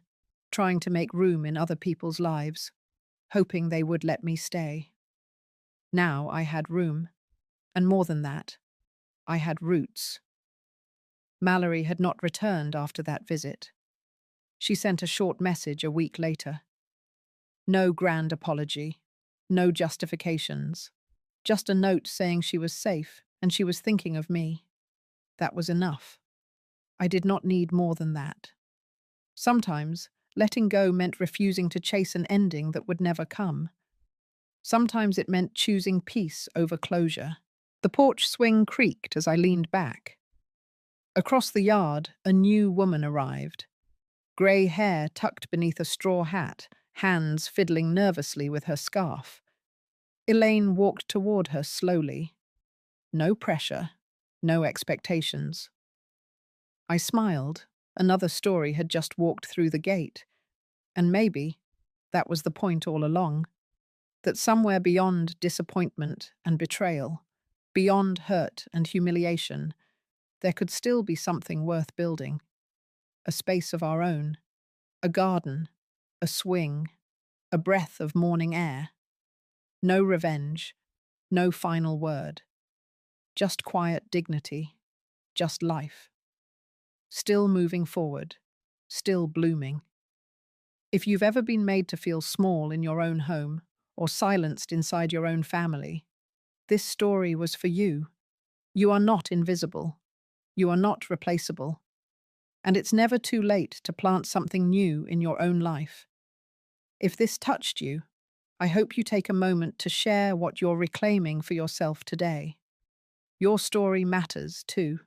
[SPEAKER 1] trying to make room in other people's lives, hoping they would let me stay. Now I had room, and more than that, I had roots. Mallory had not returned after that visit. She sent a short message a week later. No grand apology, no justifications, just a note saying she was safe and she was thinking of me. That was enough. I did not need more than that. Sometimes, letting go meant refusing to chase an ending that would never come. Sometimes it meant choosing peace over closure. The porch swing creaked as I leaned back. Across the yard, a new woman arrived. Grey hair tucked beneath a straw hat, hands fiddling nervously with her scarf. Elaine walked toward her slowly. No pressure, no expectations. I smiled. Another story had just walked through the gate. And maybe that was the point all along. That somewhere beyond disappointment and betrayal, beyond hurt and humiliation, there could still be something worth building. A space of our own. A garden. A swing. A breath of morning air. No revenge. No final word. Just quiet dignity. Just life. Still moving forward. Still blooming. If you've ever been made to feel small in your own home, or silenced inside your own family, this story was for you. You are not invisible. You are not replaceable. And it's never too late to plant something new in your own life. If this touched you, I hope you take a moment to share what you're reclaiming for yourself today. Your story matters, too.